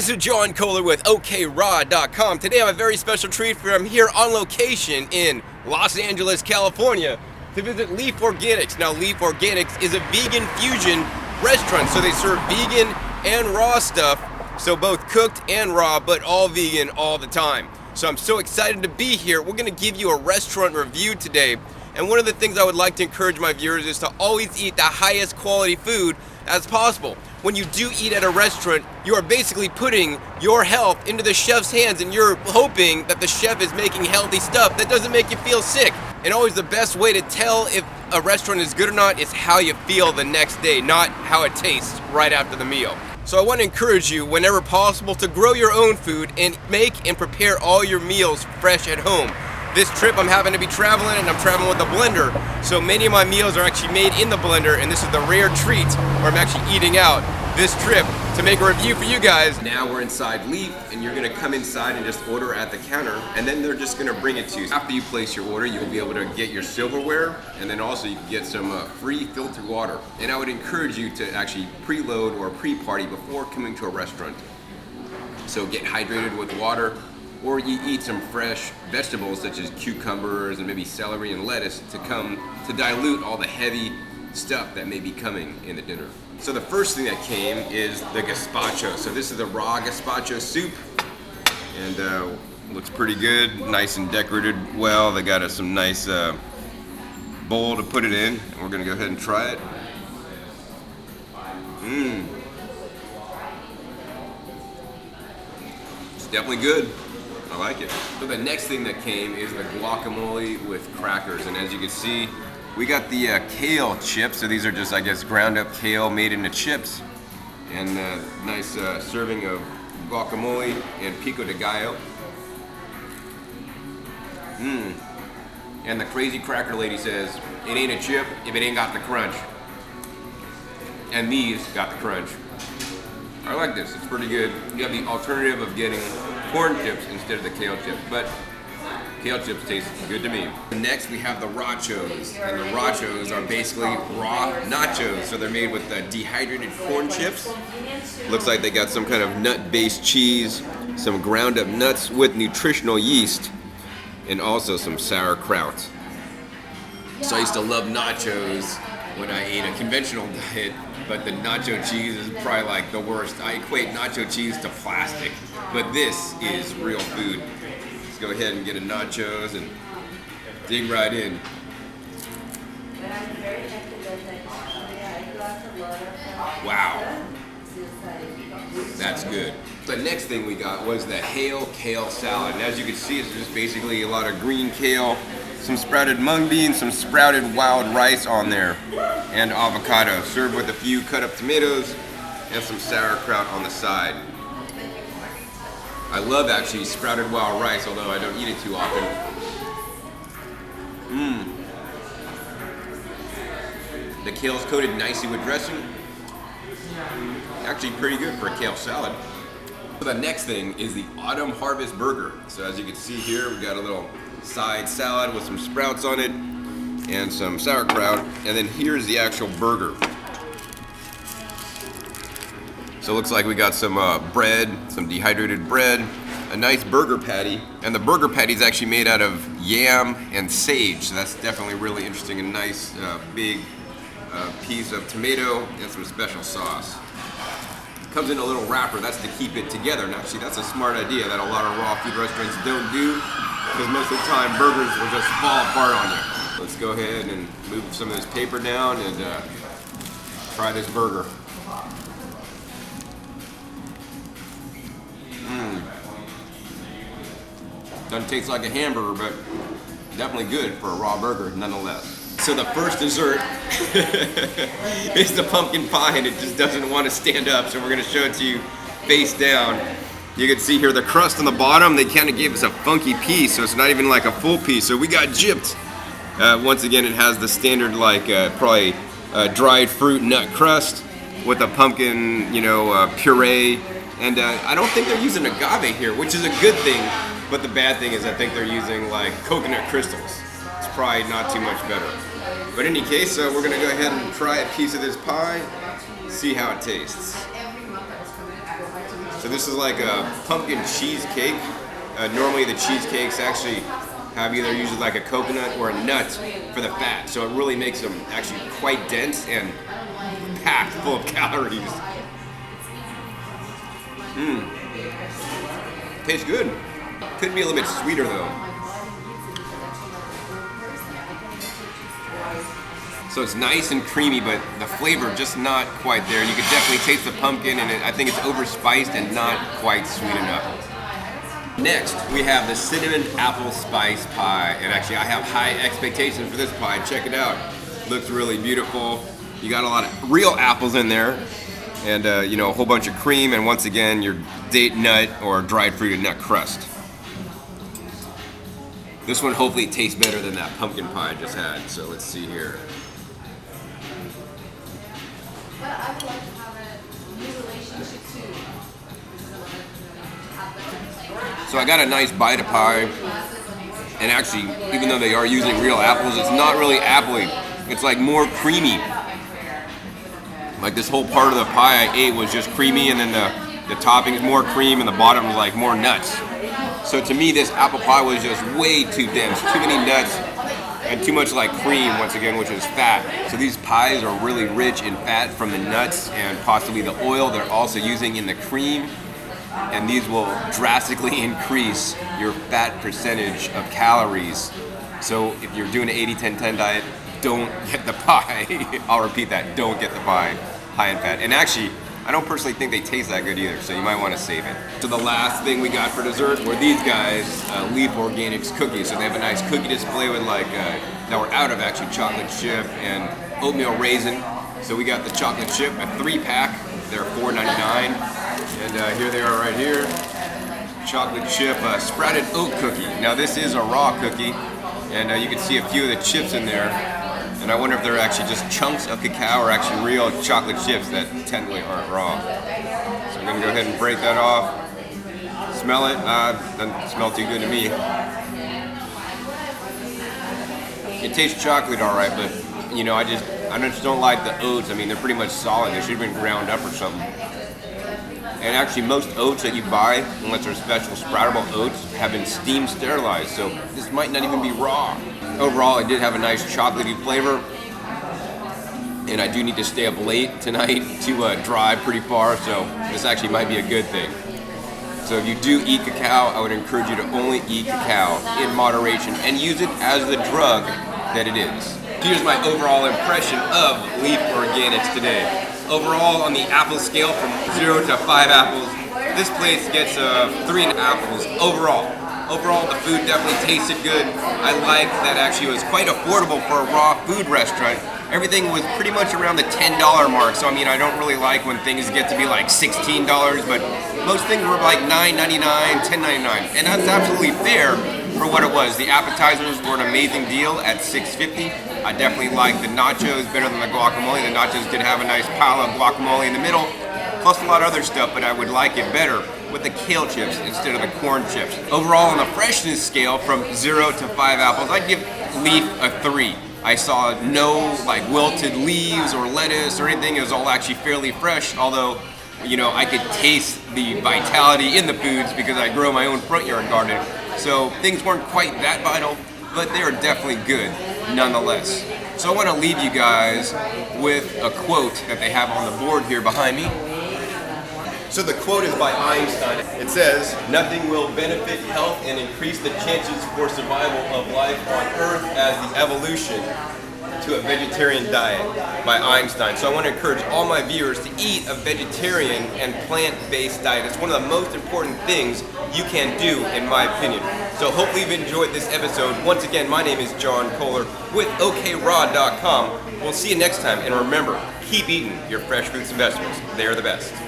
This is John Kohler with OKRaw.com. Today I have a very special treat for you. I'm here on location in Los Angeles, California to visit Leaf Organics. Now Leaf Organics is a vegan fusion restaurant, so they serve vegan and raw stuff, so both cooked and raw, but all vegan all the time. So I'm so excited to be here. We're going to give you a restaurant review today, and one of the things I would like to encourage my viewers is to always eat the highest quality food as possible. When you do eat at a restaurant, you are basically putting your health into the chef's hands, and you're hoping that the chef is making healthy stuff that doesn't make you feel sick. And always the best way to tell if a restaurant is good or not is how you feel the next day, not how it tastes right after the meal. So I want to encourage you, whenever possible, to grow your own food and make and prepare all your meals fresh at home. This trip I'm having to be traveling, and I'm traveling with a blender, so many of my meals are actually made in the blender, and this is the rare treat where I'm actually eating out this trip to make a review for you guys. Now we're inside Leaf, and you're gonna come inside and just order at the counter, and then they're just gonna bring it to you. After you place your order, you'll be able to get your silverware, and then also you can get some free filtered water. And I would encourage you to actually preload or pre-party before coming to a restaurant. So get hydrated with water, or you eat some fresh vegetables such as cucumbers and maybe celery and lettuce to dilute all the heavy stuff that may be coming in the dinner. So the first thing that came is the gazpacho. So this is the raw gazpacho soup, and looks pretty good, nice and decorated well. They got us some nice bowl to put it in, and we're gonna go ahead and try it. It's definitely good. I like it. So the next thing that came is the guacamole with crackers, and as you can see, we got the kale chips. So these are just, I guess, ground up kale made into chips, and a nice serving of guacamole and pico de gallo. And the crazy cracker lady says, it ain't a chip if it ain't got the crunch. And these got the crunch. I like this, it's pretty good. You have the alternative of getting corn chips instead of the kale chips, but kale chips taste good to me. Next we have the rachos, and the rachos are basically raw nachos. So they're made with dehydrated corn chips. Looks like they got some kind of nut-based cheese, some ground up nuts with nutritional yeast, and also some sauerkraut. So I used to love nachos when I ate a conventional diet, but the nacho cheese is probably like the worst. I equate nacho cheese to plastic, but this is real food. Let's go ahead and get a nachos and dig right in. Wow, that's good. The next thing we got was the Hail Kale salad, and as you can see, it's just basically a lot of green kale, some sprouted mung beans, some sprouted wild rice on there, and avocado, served with a few cut up tomatoes and some sauerkraut on the side. I love actually sprouted wild rice, although I don't eat it too often. The kale's coated nicely with dressing. Actually pretty good for a kale salad. The next thing is the Autumn Harvest Burger. So as you can see here, we got a little side salad with some sprouts on it and some sauerkraut, and then here's the actual burger. So it looks like we got some bread, some dehydrated bread, a nice burger patty, and the burger patty is actually made out of yam and sage, so that's definitely really interesting. A nice big piece of tomato and some special sauce. Comes in a little wrapper, that's to keep it together. And actually that's a smart idea that a lot of raw food restaurants don't do, because most of the time burgers will just fall apart on you. Let's go ahead and move some of this paper down and try this burger. Doesn't taste like a hamburger, but definitely good for a raw burger nonetheless. So the first dessert is the pumpkin pie, and it just doesn't want to stand up, so we're going to show it to you face down. You can see here the crust on the bottom, they kind of gave us a funky piece, so it's not even like a full piece, so we got gypped. Once again, it has the standard like probably dried fruit nut crust with a pumpkin, puree, and I don't think they're using agave here, which is a good thing, but the bad thing is I think they're using like coconut crystals. It's probably not too much better. But in any case, we're gonna go ahead and try a piece of this pie, see how it tastes. So this is like a pumpkin cheesecake. Normally the cheesecakes actually have either usually like a coconut or a nut for the fat. So it really makes them actually quite dense and packed full of calories. Tastes good. Could be a little bit sweeter though. So it's nice and creamy, but the flavor just not quite there. You could definitely taste the pumpkin, and I think it's overspiced and not quite sweet enough. Next, we have the cinnamon apple spice pie, and actually I have high expectations for this pie. Check it out. Looks really beautiful. You got a lot of real apples in there, and you know, a whole bunch of cream, and once again, your date nut or dried fruited nut crust. This one hopefully tastes better than that pumpkin pie I just had, so let's see here. I would like to have a new relationship too. So I got a nice bite of pie, and actually, even though they are using real apples, it's not really appley. It's like more creamy. Like this whole part of the pie I ate was just creamy, and then the toppings more cream, and the bottom was like more nuts. So to me, this apple pie was just way too dense, too many nuts, and too much like cream, once again, which is fat. So these pies are really rich in fat from the nuts and possibly the oil they're also using in the cream. And these will drastically increase your fat percentage of calories. So if you're doing an 80-10-10 diet, don't get the pie. I'll repeat that, don't get the pie high in fat. And actually, I don't personally think they taste that good either, so you might want to save it. So the last thing we got for dessert were these guys, Leaf Organics cookies. So they have a nice cookie display with like, that were out of actually chocolate chip and oatmeal raisin. So we got the chocolate chip, a 3-pack. They're $4.99. And here they are right here. Chocolate chip sprouted oat cookie. Now this is a raw cookie, and you can see a few of the chips in there. And I wonder if they're actually just chunks of cacao or actually real chocolate chips that technically aren't raw. So I'm gonna go ahead and break that off. Smell it. Doesn't smell too good to me. It tastes chocolate all right, but you know, I just don't like the oats. I mean, they're pretty much solid. They should have been ground up or something. And actually, most oats that you buy, unless they're special sproutable oats, have been steam sterilized. So this might not even be raw. Overall, it did have a nice chocolatey flavor. And I do need to stay up late tonight to drive pretty far, so this actually might be a good thing. So if you do eat cacao, I would encourage you to only eat cacao in moderation and use it as the drug that it is. Here's my overall impression of Leaf Organics today. Overall, on the apple scale from 0 to 5 apples, this place gets 3 apples overall. Overall, the food definitely tasted good. I like that actually it was quite affordable for a raw food restaurant. Everything was pretty much around the $10 mark, so I mean, I don't really like when things get to be like $16, but most things were like $9.99, $10.99, and that's absolutely fair for what it was. The appetizers were an amazing deal at $6.50. I definitely like the nachos better than the guacamole. The nachos did have a nice pile of guacamole in the middle, plus a lot of other stuff, but I would like it better with the kale chips instead of the corn chips. Overall, on the freshness scale from 0 to 5 apples, I'd give Leaf a 3. I saw no like wilted leaves or lettuce or anything. It was all actually fairly fresh, although, you know, I could taste the vitality in the foods because I grow my own front yard garden. So things weren't quite that vital, but they are definitely good nonetheless. So I want to leave you guys with a quote that they have on the board here behind me. So the quote is by Einstein. It says, "Nothing will benefit health and increase the chances for survival of life on Earth as the evolution to a vegetarian diet," by Einstein. So I want to encourage all my viewers to eat a vegetarian and plant-based diet. It's one of the most important things you can do, in my opinion. So hopefully you've enjoyed this episode. Once again, my name is John Kohler with OKRaw.com. We'll see you next time, and remember, keep eating your fresh fruits and vegetables. They are the best.